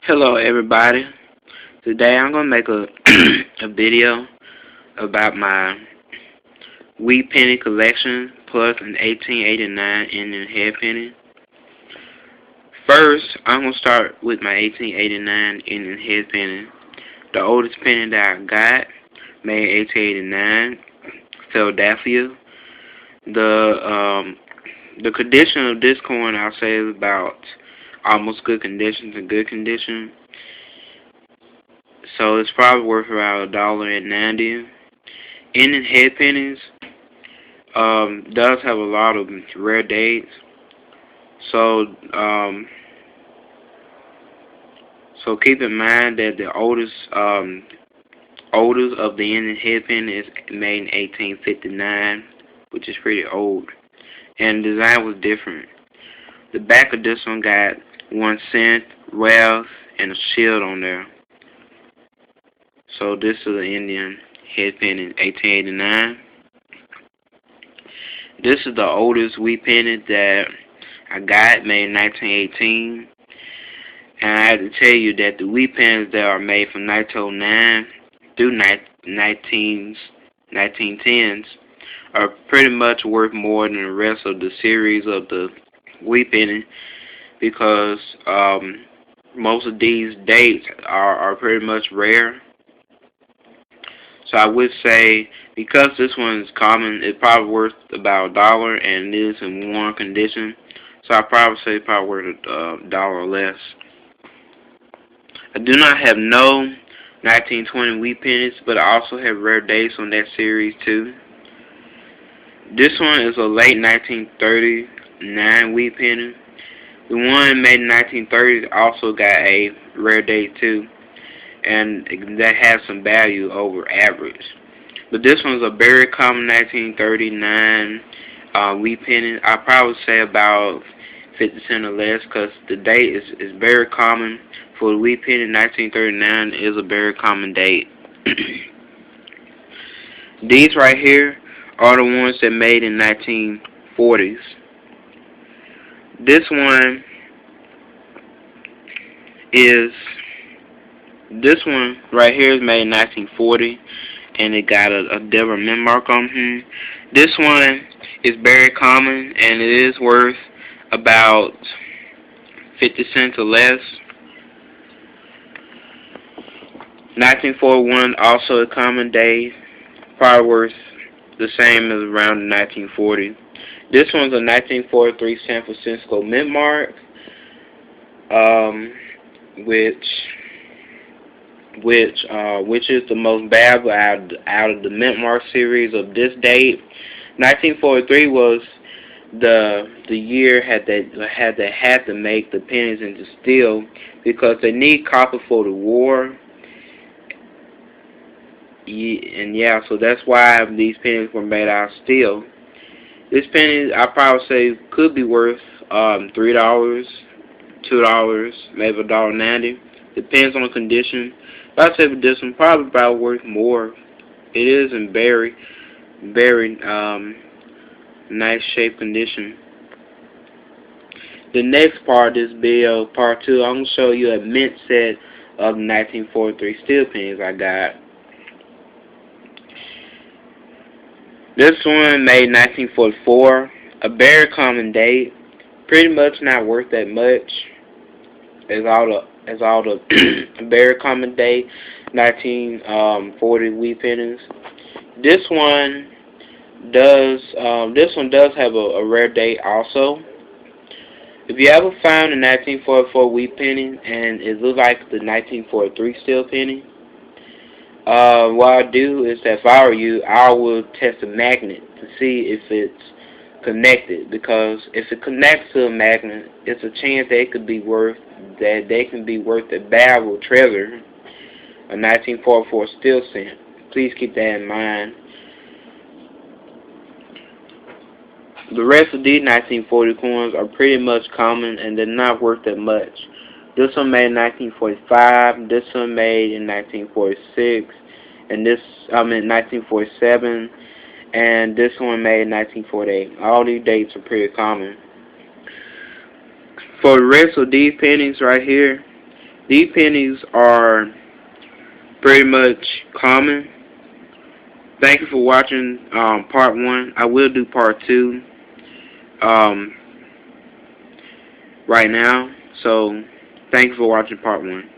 Hello everybody. Today I'm gonna make a a video about my wheat penny collection plus an 1889 Indian head penny. First, I'm gonna start with my 1889 Indian head penny. The oldest penny that I got, made 1889, Philadelphia. The condition of this coin, I'll say, is about almost good condition to good condition. So it's probably worth about $1.90. Indian head pennies does have a lot of rare dates. So so keep in mind that the oldest of the Indian head penny is made in 1859, which is pretty old. And the design was different. The back of this one got 1 cent, wealth, and a shield on there. So this is an Indian head penny in 1889. This is the oldest wheat penny that I got, made in 1918. And I have to tell you that the wheat pennies that are made from 1909 through 1910s are pretty much worth more than the rest of the series of the wheat penny, because most of these dates are pretty much rare. So I would say, because this one is common, it's probably worth about $1, and it is in worn condition. So I probably say it's probably worth $1 or less. I do not have no 1920 wheat pennies, but I also have rare dates on that series too. This one is a late 1939 wheat penny. The one made in 1930s also got a rare date too, and that has some value over average. But this one's a very common 1939 wheat penny. I probably say about 50 cents or less, because the date is very common for the wheat penny. 1939 is a very common date. These right here are the ones that made in 1940s. This one right here is made in 1940, and it got a Deborah mint mark on here. This one is very common, and it is worth about 50 cents or less. 1941, also a common date, probably worth the same as around 1940. This one's a 1943 San Francisco mint mark, which is the most valuable out of the mint mark series of this date. 1943 was the year they had to make the pennies into steel, because they need copper for the war. Yeah, so that's why these pennies were made out of steel. This penny, I probably say, could be worth $3, $2, maybe $1.90. Depends on the condition. But I'd say for this one, probably about worth more. It is in very, very nice shape condition. The next part of this video, part 2, I'm going to show you a mint set of 1943 steel pennies I got. This one made in 1944, a very common date, pretty much not worth that much as all the very common date 1940 wheat pennies. This one does have a rare date also. If you ever found a 1944 wheat penny and it looks like the 1943 steel penny, what I do is that if I were you, I would test a magnet to see if it's connected, because if it connects to a magnet, it's a chance they can be worth a valuable treasure, a 1944 steel cent. Please keep that in mind. The rest of these 1940 coins are pretty much common, and they're not worth that much. This one made in 1945, this one made in 1946, and this, 1947, and this one made in 1948. All these dates are pretty common. For the rest of these pennies right here, These pennies are pretty much common. Thank you for watching part 1. I will do part 2 um, right now. So thank you for watching part 1.